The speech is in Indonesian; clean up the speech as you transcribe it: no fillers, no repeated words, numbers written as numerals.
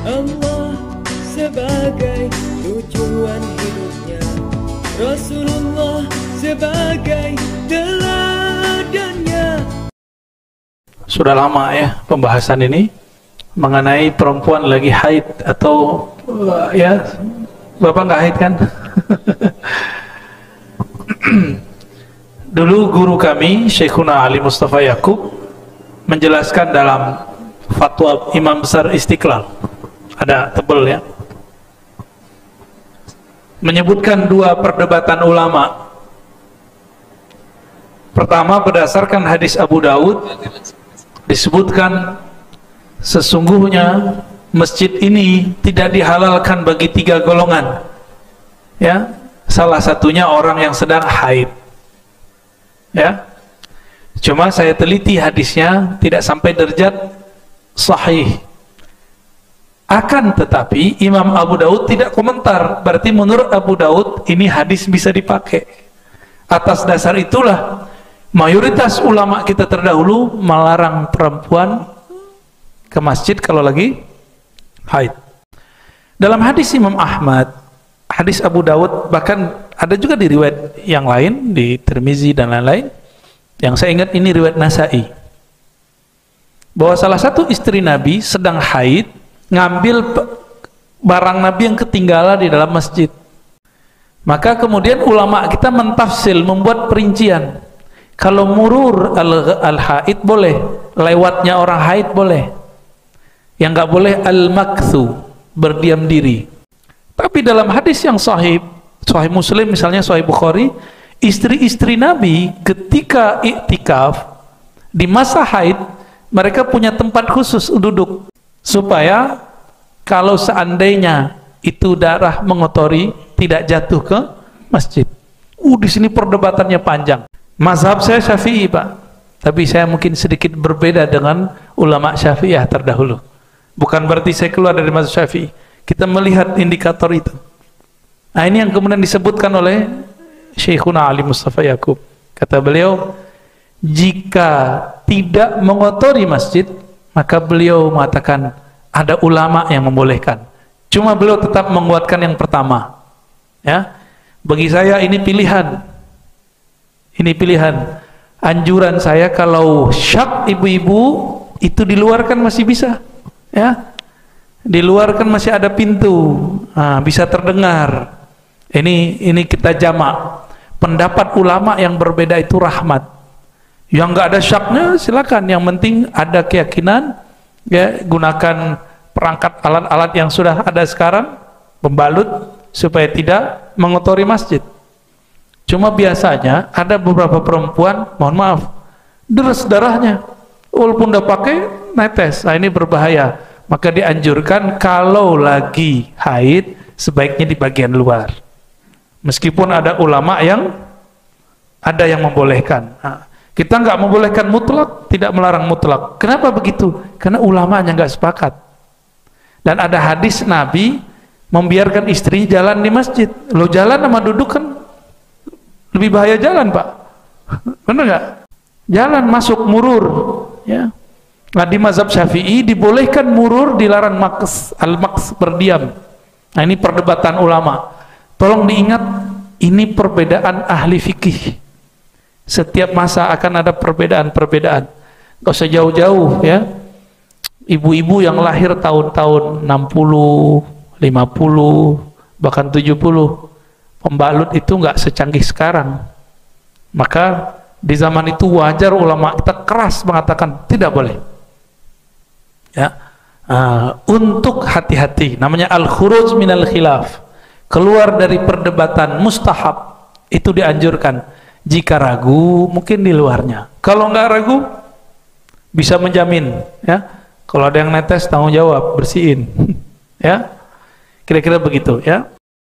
Allah sebagai tujuan hidupnya, Rasulullah sebagai teladannya. Sudah lama ya pembahasan ini mengenai perempuan lagi haid atau ya Bapak nggak haid kan? Dulu guru kami Syekhuna Ali Mustafa Yakub menjelaskan dalam fatwa Imam Besar Istiqlal, ada tebel ya, menyebutkan dua perdebatan ulama. Pertama, berdasarkan hadis Abu Daud disebutkan sesungguhnya masjid ini tidak dihalalkan bagi tiga golongan ya, salah satunya orang yang sedang haid ya. Cuma saya teliti hadisnya tidak sampai derajat sahih. Akan tetapi Imam Abu Daud tidak komentar, berarti menurut Abu Daud ini hadis bisa dipakai. Atas dasar itulah mayoritas ulama kita terdahulu melarang perempuan ke masjid kalau lagi haid. Dalam hadis Imam Ahmad, hadis Abu Daud, bahkan ada juga di riwayat yang lain di Tirmizi dan lain-lain, yang saya ingat ini riwayat Nasai, bahwa salah satu istri Nabi sedang haid ngambil barang Nabi yang ketinggalan di dalam masjid. Maka kemudian ulama kita mentafsil, membuat perincian. Kalau murur al-haid boleh, lewatnya orang haid boleh. Yang nggak boleh al-makthu, berdiam diri. Tapi dalam hadis yang sahih, Sahih Muslim misalnya, Sahih Bukhari, istri-istri Nabi ketika iktikaf di masa haid, mereka punya tempat khusus duduk supaya kalau seandainya itu darah mengotori tidak jatuh ke masjid. Di sini perdebatannya panjang. Mazhab saya Syafi'i, Pak, tapi saya mungkin sedikit berbeda dengan ulama Syafi'iyah terdahulu. Bukan berarti saya keluar dari mazhab Syafi'i. Kita melihat indikator itu. Nah, ini yang kemudian disebutkan oleh Syekhuna Ali Mustafa Yakub. Kata beliau, jika tidak mengotori masjid, maka beliau mengatakan ada ulama yang membolehkan. Cuma beliau tetap menguatkan yang pertama. Ya, bagi saya ini pilihan. Ini pilihan. Anjuran saya kalau syak ibu-ibu itu di luar kan masih bisa. Ya, di luar kan masih ada pintu, bisa terdengar. Ini kita jamak. Pendapat ulama yang berbeda itu rahmat. Yang nggak ada syaknya silakan, yang penting ada keyakinan ya, gunakan perangkat alat-alat yang sudah ada sekarang, pembalut supaya tidak mengotori masjid. Cuma biasanya ada beberapa perempuan, mohon maaf, deres darahnya walaupun udah pakai netes. Nah, ini berbahaya. Maka dianjurkan kalau lagi haid sebaiknya di bagian luar. Meskipun ada ulama yang ada yang membolehkan. Nah, kita nggak membolehkan mutlak, tidak melarang mutlak. Kenapa begitu? Karena ulamanya nggak sepakat. Dan ada hadis Nabi membiarkan istri jalan di masjid. Lo jalan sama duduk kan lebih bahaya jalan, Pak. Benar nggak? Jalan masuk murur, ya. Nah, di mazhab Syafi'i dibolehkan murur, dilarang maks, al-maks, berdiam. Nah, ini perdebatan ulama. Tolong diingat, ini perbedaan ahli fikih. Setiap masa akan ada perbedaan-perbedaan. Gak usah jauh-jauh ya. Ibu-ibu yang lahir tahun-tahun 60, 50, bahkan 70, pembalut itu nggak secanggih sekarang. Maka di zaman itu wajar ulama kita keras mengatakan tidak boleh. Ya, untuk hati-hati, namanya al-khuruj minal khilaf, keluar dari perdebatan mustahab, itu dianjurkan. Jika ragu mungkin di luarnya, kalau nggak ragu bisa menjamin ya, kalau ada yang netes tanggung jawab bersihin ya, kira-kira begitu ya.